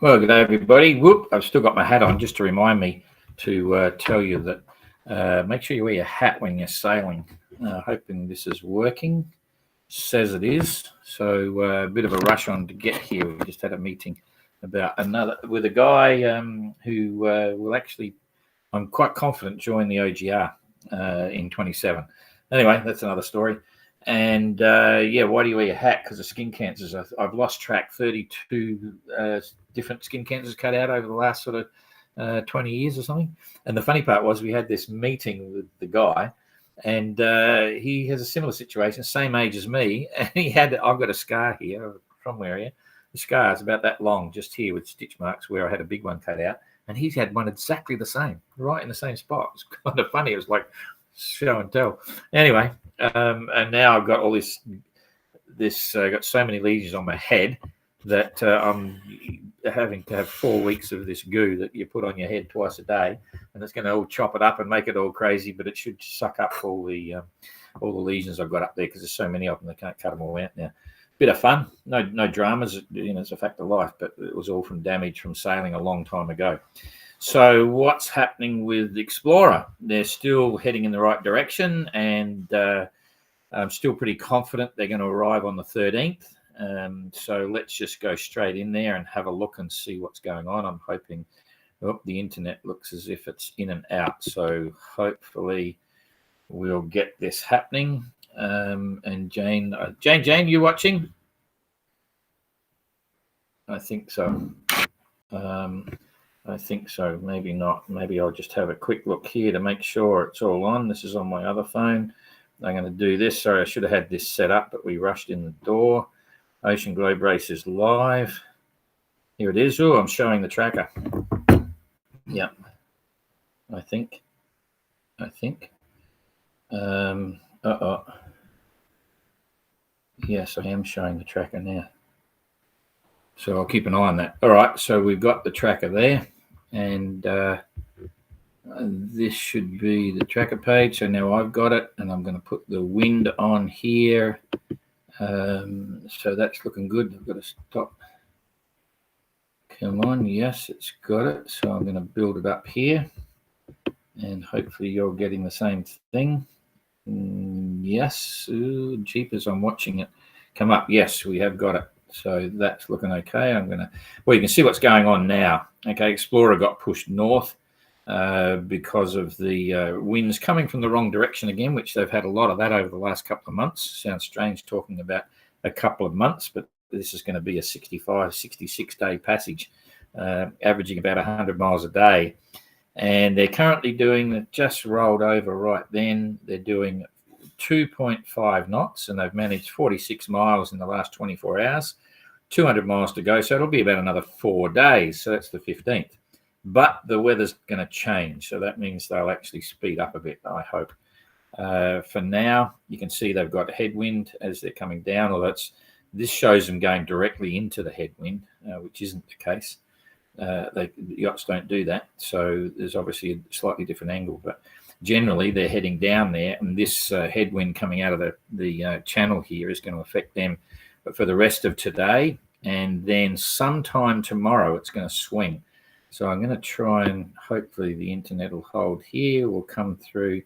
Well, good day, everybody. Whoop, I've still got my hat on just to remind me to tell you that make sure you wear your hat when you're sailing. Hoping this is working. Says it is. So a bit of a rush on to get here. We just had a meeting about with a guy who will actually, I'm quite confident, join the OGR in 27. Anyway, that's another story. And yeah, why do you wear your hat? Because of skin cancers. I've lost track. 32 different skin cancers cut out over the last sort of 20 years or something. And the funny part was we had this meeting with the guy, and he has a similar situation, same age as me. And I've got a scar here from where I am. The scar is about that long, just here with stitch marks where I had a big one cut out. And he's had one exactly the same, right in the same spot. It's kind of funny. It was like show and tell. Anyway, and now I've got all this. Got so many lesions on my head that I'm having to have 4 weeks of this goo that you put on your head twice a day, and it's going to all chop it up and make it all crazy. But it should suck up all the lesions I've got up there because there's so many of them. They can't cut them all out now. Bit of fun, no dramas. It's a fact of life, but it was all from damage from sailing a long time ago. So what's happening with Explorer? They're still heading in the right direction, and I'm still pretty confident they're going to arrive on the 13th. So let's just go straight in there and have a look and see what's going on. I'm hoping the internet looks as if it's in and out. So hopefully we'll get this happening. And Jane, you watching? I think so. I think so. Maybe not. Maybe I'll just have a quick look here to make sure it's all on. This is on my other phone. I'm going to do this. Sorry, I should have had this set up, but we rushed in the door. Ocean Globe Race is live. Here it is. Oh, I'm showing the tracker. Yeah, I think. Yes, I am showing the tracker now. So I'll keep an eye on that. All right, so we've got the tracker there, and this should be the tracker page. So now I've got it, and I'm going to put the wind on here. So that's looking good. I've got to stop. Come on, yes, it's got it. So I'm going to build it up here, and hopefully you're getting the same thing. Yes, ooh, jeepers, I'm watching it come up. Yes, we have got it. So that's looking okay. You can see what's going on now. Okay, Explorer got pushed north because of the winds coming from the wrong direction again, which they've had a lot of that over the last couple of months. Sounds strange talking about a couple of months, but this is going to be a 65, 66 day passage, averaging about 100 miles a day. And they're currently doing, just rolled over right then, they're doing 2.5 knots, and they've managed 46 miles in the last 24 hours, 200 miles to go. So it'll be about another 4 days. So that's the 15th. But the weather's going to change. So that means they'll actually speed up a bit, I hope. For now, you can see they've got headwind as they're coming down. Although this shows them going directly into the headwind, which isn't the case. The yachts don't do that. So there's obviously a slightly different angle. But generally, they're heading down there. And this headwind coming out of the channel here is going to affect them for the rest of today. And then sometime tomorrow, it's going to swing. So I'm going to try and hopefully the internet will hold here. We'll come through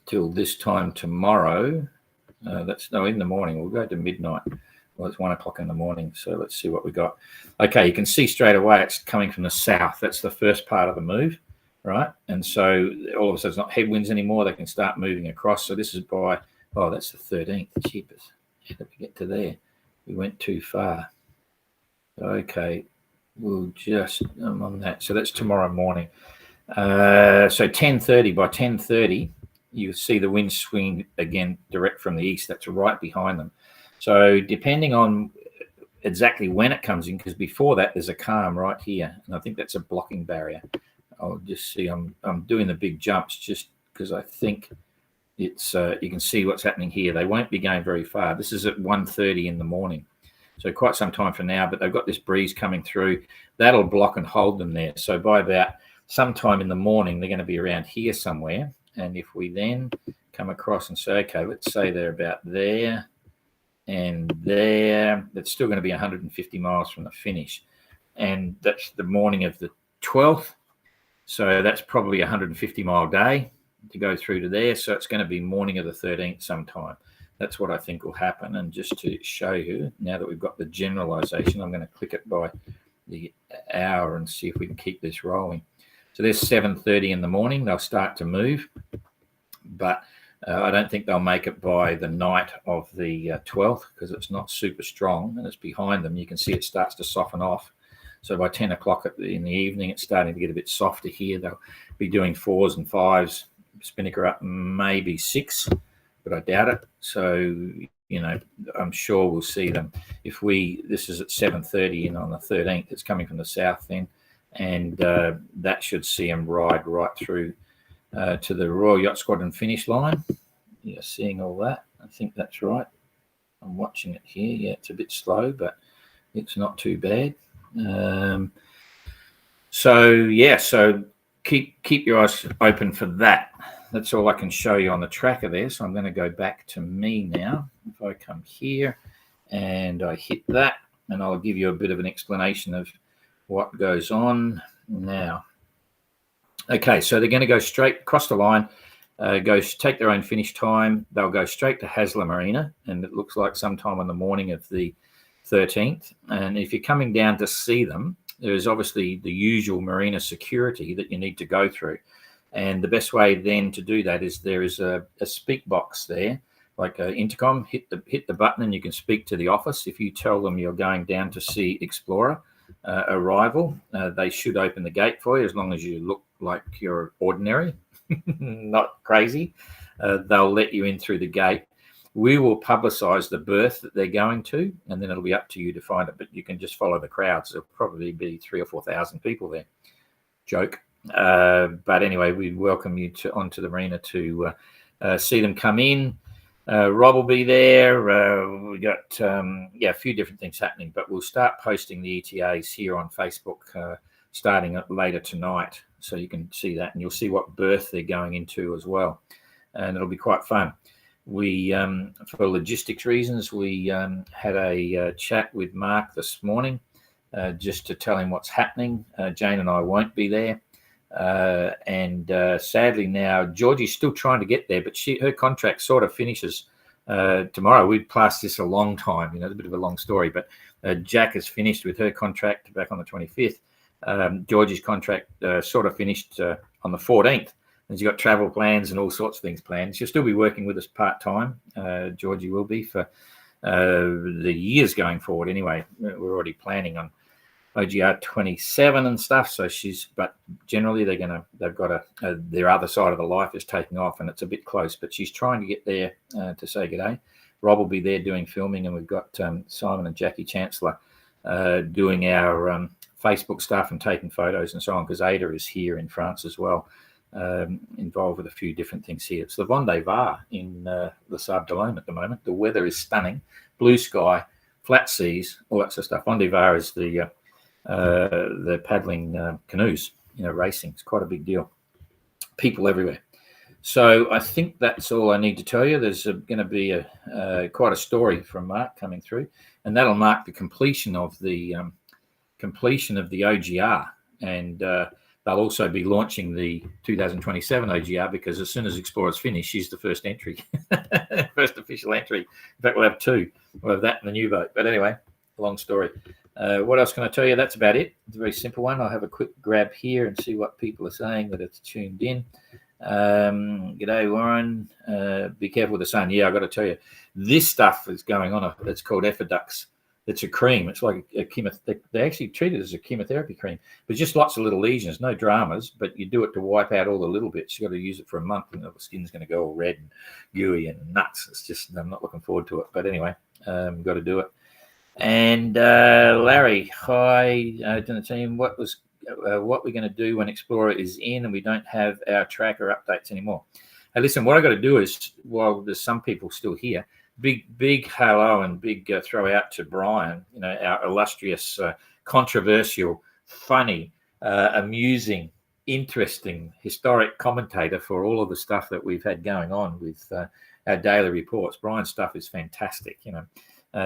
till this time tomorrow. In the morning. We'll go to midnight. Well, it's 1 o'clock in the morning. So let's see what we got. Okay, you can see straight away it's coming from the south. That's the first part of the move, right? And so all of a sudden it's not headwinds anymore. They can start moving across. So this is that's the 13th. Cheapers. How did we get to there? We went too far. Okay. We'll just on that. So that's tomorrow morning. So 10:30. By 10:30, you see the wind swing again direct from the east. That's right behind them. So depending on exactly when it comes in, because before that there's a calm right here, and I think that's a blocking barrier. I'll just see. I'm doing the big jumps just because I think it's. You can see what's happening here. They won't be going very far. This is at 1:30 in the morning. So quite some time from now, but they've got this breeze coming through. That'll block and hold them there. So by about sometime in the morning, they're going to be around here somewhere. And if we then come across and say, okay, let's say they're about there and there, that's still going to be 150 miles from the finish. and that's the morning of the 12th. So that's probably a 150-mile day to go through to there. So it's going to be morning of the 13th sometime. That's what I think will happen. And just to show you, now that we've got the generalization, I'm going to click it by the hour and see if we can keep this rolling. So there's 7:30 in the morning. They'll start to move, but I don't think they'll make it by the night of the 12th because it's not super strong and it's behind them. You can see it starts to soften off. So by 10 o'clock in the evening, it's starting to get a bit softer here. They'll be doing 4s and 5s, spinnaker up maybe 6, but I doubt it. So, you know, I'm sure we'll see them. This is at 7:30 and on the 13th, it's coming from the south then, and that should see them ride right through to the Royal Yacht Squadron finish line. You're seeing all that. I think that's right. I'm watching it here. Yeah, it's a bit slow, but it's not too bad. So keep your eyes open for that. That's all I can show you on the tracker there. So I'm going to go back to me now. If I come here and I hit that, and I'll give you a bit of an explanation of what goes on now. Okay, so they're going to go straight across the line, take their own finish time. They'll go straight to Hasler Marina, and it looks like sometime on the morning of the 13th. And if you're coming down to see them, there's obviously the usual marina security that you need to go through. And the best way then to do that is there is a speak box there, like an intercom. Hit the button and you can speak to the office. If you tell them you're going down to see Explorer arrival, they should open the gate for you as long as you look like you're ordinary, not crazy. They'll let you in through the gate. We will publicise the berth that they're going to, and then it'll be up to you to find it. But you can just follow the crowds. There'll probably be 3,000 or 4,000 people there. Joke. But anyway, we welcome you onto the arena to see them come in. Rob will be there. We got a few different things happening, but we'll start posting the ETAs here on Facebook starting later tonight, so you can see that, and you'll see what berth they're going into as well, and it'll be quite fun. We, for logistics reasons, we had a chat with Mark this morning just to tell him what's happening. Jane and I won't be there. And sadly now, Georgie's still trying to get there, but her contract sort of finishes tomorrow. We've passed this a long time, it's a bit of a long story, but Jack has finished with her contract back on the 25th. Georgie's contract sort of finished on the 14th. And she's got travel plans and all sorts of things planned. She'll still be working with us part-time. Georgie will be for the years going forward anyway. We're already planning on OGR 27 and stuff. So but generally they've got their other side of the life is taking off, and it's a bit close, but she's trying to get there to say good day. Rob will be there doing filming, and we've got Simon and Jackie Chancellor doing our Facebook stuff and taking photos and so on, because Ada is here in France as well, involved with a few different things here. It's the Vendée Var in the Sable d'Olonne at the moment. The weather is stunning, blue sky, flat seas, all that sort of stuff. Vendée Var is the paddling canoes, racing. It's quite a big deal. People everywhere. So I think that's all I need to tell you. There's going to be quite a story from Mark coming through, and that'll mark the completion of the OGR, and they'll also be launching the 2027 OGR, because as soon as Explorer's finished, she's the first entry, first official entry. In fact, we'll have 2. We'll have that and the new boat. But anyway, long story. What else can I tell you? That's about it. It's a very simple one. I'll have a quick grab here and see what people are saying that it's tuned in. G'day, Warren. Be careful with the sun. Yeah, I've got to tell you, this stuff is going on. It's called Effidux. It's a cream. It's like a chemotherapy. They actually treat it as a chemotherapy cream, but just lots of little lesions, no dramas. But you do it to wipe out all the little bits. You got to use it for a month, and the skin's going to go all red and gooey and nuts. It's just, I'm not looking forward to it. But anyway, got to do it. And Larry, hi to the team. What we're going to do when Explorer is in and we don't have our tracker updates anymore? Hey, listen, what I got to do is, while there's some people still here, big hello and big throw out to Brian, our illustrious, controversial, funny, amusing, interesting, historic commentator for all of the stuff that we've had going on with our daily reports. Brian's stuff is fantastic.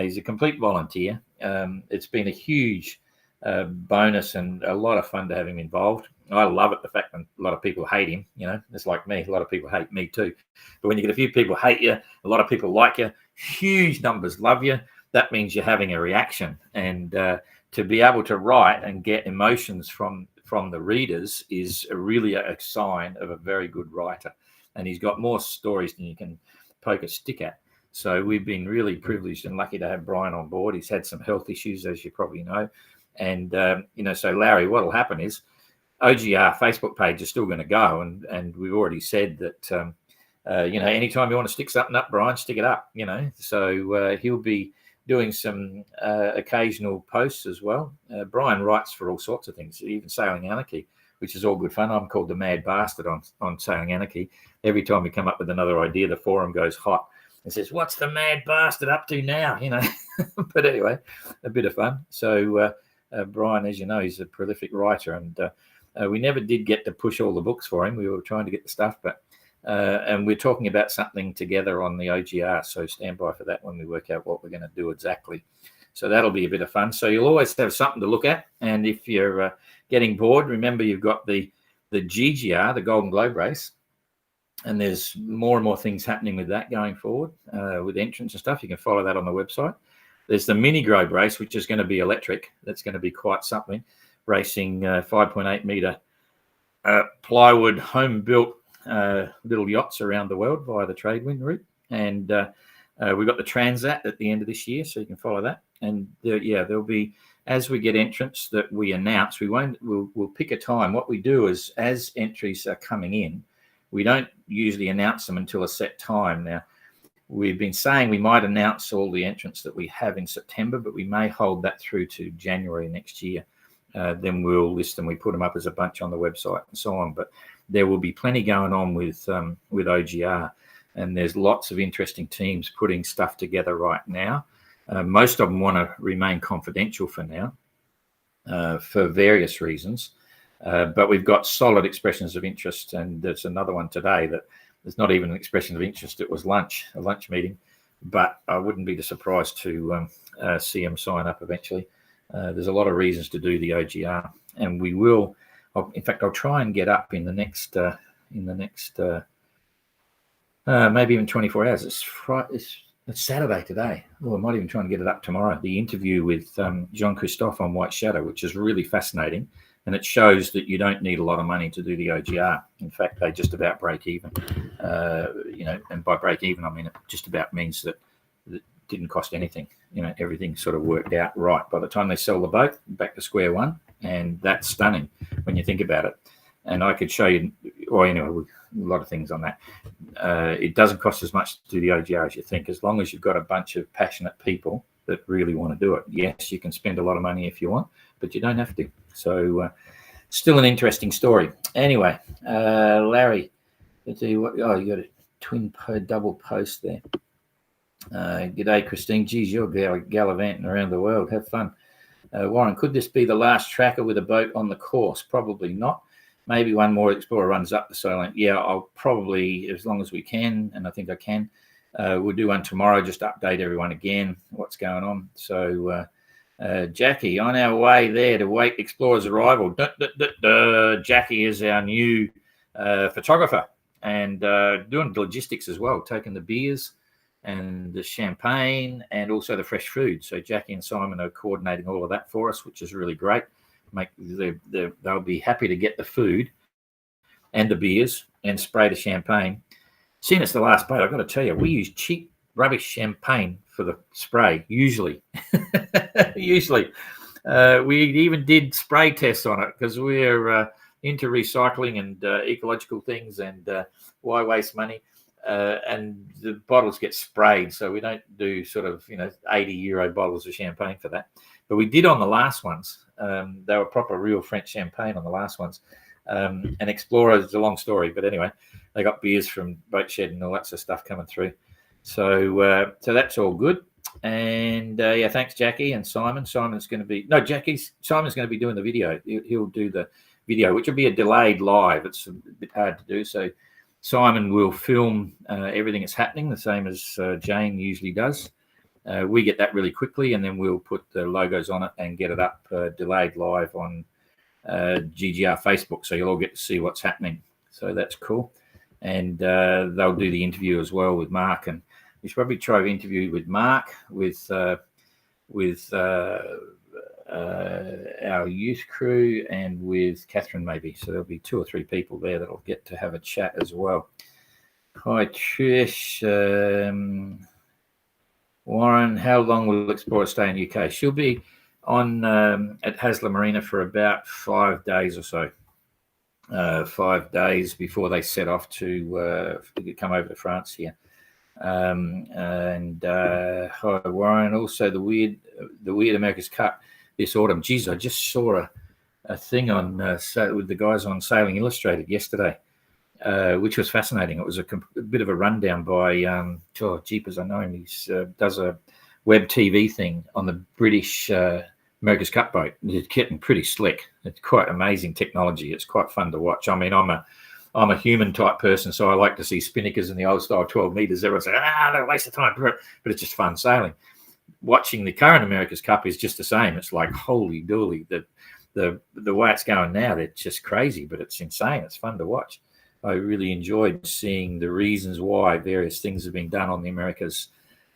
He's a complete volunteer. It's been a huge bonus and a lot of fun to have him involved. I love it, the fact that a lot of people hate him, it's like me. A lot of people hate me too. But when you get a few people hate you, a lot of people like you, huge numbers love you, that means you're having a reaction. And to be able to write and get emotions from the readers is really a sign of a very good writer. And he's got more stories than you can poke a stick at. So we've been really privileged and lucky to have Brian on board. He's had some health issues, as you probably know. And, so Larry, what will happen is OGR Facebook page is still going to go. And we've already said that, anytime you want to stick something up, Brian, stick it up, So he'll be doing some occasional posts as well. Brian writes for all sorts of things, even Sailing Anarchy, which is all good fun. I'm called the Mad Bastard on Sailing Anarchy. Every time we come up with another idea, the forum goes hot and says, what's the Mad Bastard up to now? But anyway, a bit of fun. So Brian, as you know, he's a prolific writer, and we never did get to push all the books for him. We were trying to get the stuff, but and we're talking about something together on the OGR, so stand by for that when we work out what we're going to do exactly. So that'll be a bit of fun. So you'll always have something to look at, and if you're getting bored, remember you've got the GGR, the Golden Globe Race, and there's more and more things happening with that going forward, with entrance and stuff. You can follow that on the website. There's the Mini Globe Race, which is going to be electric. That's going to be quite something, racing 5.8 metre plywood home-built little yachts around the world via the trade wind route. And we've got the Transat at the end of this year, so you can follow that. And there'll be, as we get entrants that we announce, we'll pick a time. What we do is, as entries are coming in, we don't usually announce them until a set time. Now, we've been saying we might announce all the entrants that we have in September, but we may hold that through to January next year. Then we'll list them. We put them up as a bunch on the website and so on. But there will be plenty going on with OGR, and there's lots of interesting teams putting stuff together right now. Most of them want to remain confidential for now, for various reasons. But we've got solid expressions of interest, and there's another one today that there's not even an expression of interest. It was a lunch meeting, but I wouldn't be surprised to see them sign up eventually. There's a lot of reasons to do the OGR, and we will. In fact, I'll try and get up in the next maybe even 24 hours. It's Saturday today. Well, I might even try and get it up tomorrow. The interview with Jean-Christophe on White Shadow, which is really fascinating. And it shows that you don't need a lot of money to do the OGR. In fact, they just about break even. And by break even, I mean it just about means that it didn't cost anything. Everything sort of worked out right. By the time they sell the boat, back to square one. And that's stunning when you think about it. And I could show you, a lot of things on that. It doesn't cost as much to do the OGR as you think, as long as you've got a bunch of passionate people that really want to do it. Yes, you can spend a lot of money if you want, but you don't have to. So still an interesting story. Anyway, Larry, let's see what. Oh, you got a double post there. G'day, Christine. Geez, you're gallivanting around the world. Have fun. Warren, could this be the last tracker with a boat on the course? Probably not. Maybe one more explorer runs up the Solent. Yeah, I'll probably, as long as we can, and I think I can, we'll do one tomorrow, just update everyone again what's going on. So, Jackie, on our way there to wait Explorer's arrival. Jackie is our new photographer, and doing the logistics as well, taking the beers and the champagne and also the fresh food. So Jackie and Simon are coordinating all of that for us, which is really great. They'll be happy to get the food and the beers and spray the champagne. Seeing it's the last boat, I've got to tell you, we use cheap rubbish champagne for the spray, usually. We even did spray tests on it because we're into recycling and ecological things, and why waste money? And the bottles get sprayed, so we don't do sort of €80 bottles of champagne for that. But we did on the last ones. They were proper real French champagne on the last ones. And Explorer is a long story, but anyway, they got beers from Boat Shed and all that sort of stuff coming through. So that's all good. And thanks, Jackie and Simon. Simon's going to be doing the video. He'll do the video, which will be a delayed live. It's a bit hard to do. So Simon will film everything that's happening, the same as Jane usually does. We get that really quickly, and then we'll put the logos on it and get it up delayed live on GGR Facebook, so you'll all get to see what's happening. So that's cool. And they'll do the interview as well with Mark, and we should probably try to interview with Mark with our youth crew and with Catherine maybe. So there'll be 2 or 3 people there that'll get to have a chat as well. Hi Trish. Warren, how long will Explorer stay in UK? She'll be on at Hasler Marina for about 5 days or so. 5 days before they set off to come over to France here. Hi Warren. Also the weird America's Cup this autumn. Geez, I just saw a thing on with the guys on Sailing Illustrated yesterday, which was fascinating. It was a bit of a rundown by Jeepers, I know him. He does a web TV thing on the British America's Cup boat. It's getting pretty slick. It's quite amazing technology. It's quite fun to watch. I mean, I'm a human type person, so I like to see spinnakers in the old style 12 meters. Everyone say, no, waste of time, but it's just fun sailing. Watching the current America's Cup is just the same. It's like holy dooly. The way it's going now, they're just crazy, but it's insane. It's fun to watch. I really enjoyed seeing the reasons why various things have been done on the Americas,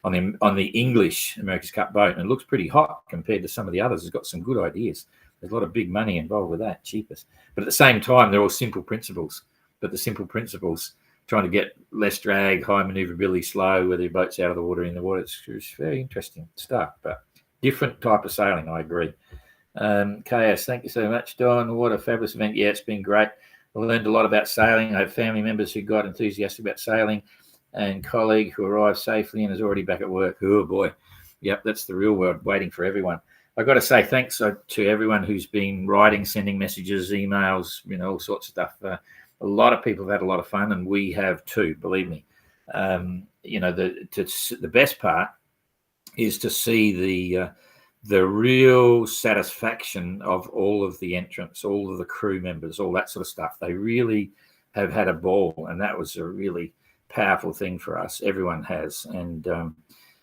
on the English America's Cup boat, and it looks pretty hot compared to some of the others. It's got some good ideas. There's a lot of big money involved with that, cheapest. But at the same time, they're all simple principles. But the simple principles, trying to get less drag, high maneuverability, slow, whether your boat's out of the water, in the water, it's very interesting stuff. But different type of sailing, I agree. KS, thank you so much, Don. What a fabulous event. Yeah, it's been great. I learned a lot about sailing. I have family members who got enthusiastic about sailing, and colleague who arrived safely and is already back at work. Oh boy, yep, that's the real world waiting for everyone. I got to say thanks to everyone who's been writing, sending messages, emails, all sorts of stuff. A lot of people have had a lot of fun, and we have too. Believe me. The best part is to see the real satisfaction of all of the entrants, all of the crew members, all that sort of stuff. They really have had a ball, and that was a really powerful thing for us. Everyone has, and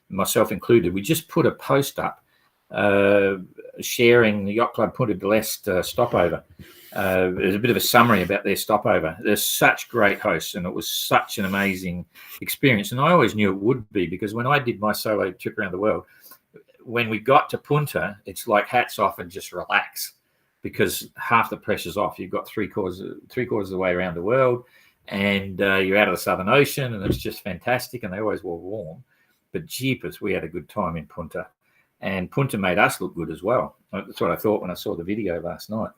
myself included. We just put a post up sharing the Yacht Club Punta del Este stopover. There's a bit of a summary about their stopover. They're such great hosts, and it was such an amazing experience. And I always knew it would be, because when I did my solo trip around the world, when we got to Punta, it's like hats off and just relax, because half the pressure's off. You've got three quarters of the way around the world, and you're out of the Southern Ocean, and it's just fantastic. And they always were warm, but jeepers, we had a good time in Punta, and Punta made us look good as well. That's what I thought when I saw the video last night.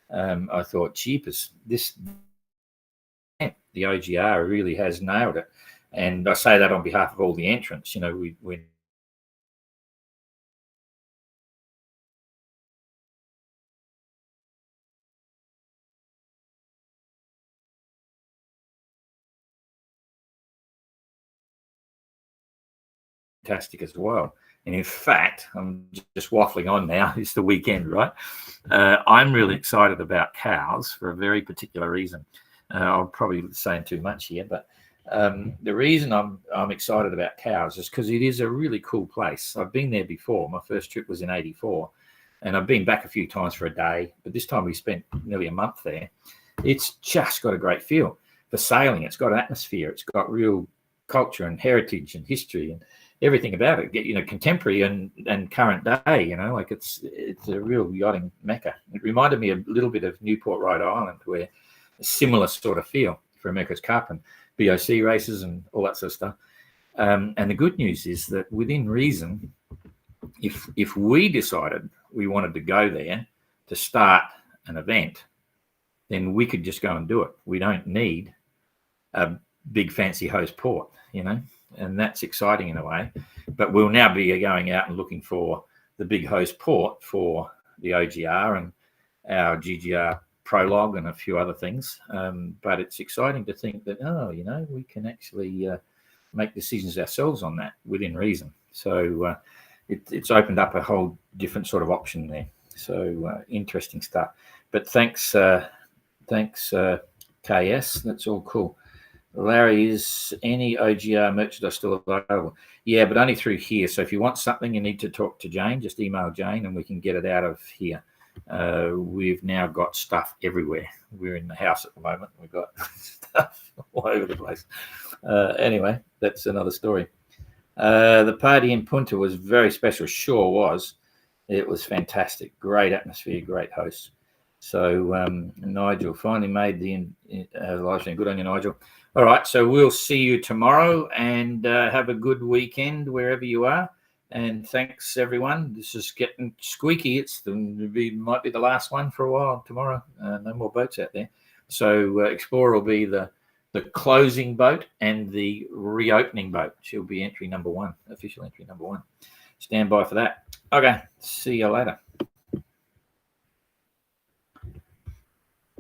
I thought, jeepers, the OGR really has nailed it. And I say that on behalf of all the entrants. We're fantastic as well. And in fact, I'm just waffling on now. It's the weekend, right? I'm really excited about cows for a very particular reason. I'm probably saying too much here, but the reason I'm excited about cows is because it is a really cool place. I've been there before. My first trip was in '84, and I've been back a few times for a day, but this time we spent nearly a month there. It's just got a great feel for sailing. It's got an atmosphere. It's got real culture and heritage and history and everything about it, contemporary and current day, like it's a real yachting mecca. It reminded me a little bit of Newport, Rhode Island, where a similar sort of feel for America's Cup and BOC races and all that sort of stuff. And the good news is that within reason, if we decided we wanted to go there to start an event, then we could just go and do it. We don't need a big fancy host port, and that's exciting in a way. But we'll now be going out and looking for the big host port for the OGR and our GGR prologue and a few other things. But it's exciting to think that, we can actually make decisions ourselves on that within reason. So it's opened up a whole different sort of option there. So interesting stuff. But thanks, KS. That's all cool. Larry, is any OGR merchandise still available? Yeah, but only through here. So if you want something, you need to talk to Jane. Just email Jane and we can get it out of here. We've now got stuff everywhere. We're in the house at the moment. We've got stuff all over the place. Anyway, that's another story. The party in Punta was very special. Sure was. It was fantastic. Great atmosphere, great hosts. So Nigel finally made the live stream. Good on you, Nigel. All right, so we'll see you tomorrow, and have a good weekend wherever you are. And thanks, everyone. This is getting squeaky. Might be the last one for a while tomorrow. No more boats out there. So Explorer will be the closing boat and the reopening boat. She'll be entry number 1, official entry number 1. Stand by for that. Okay, see you later.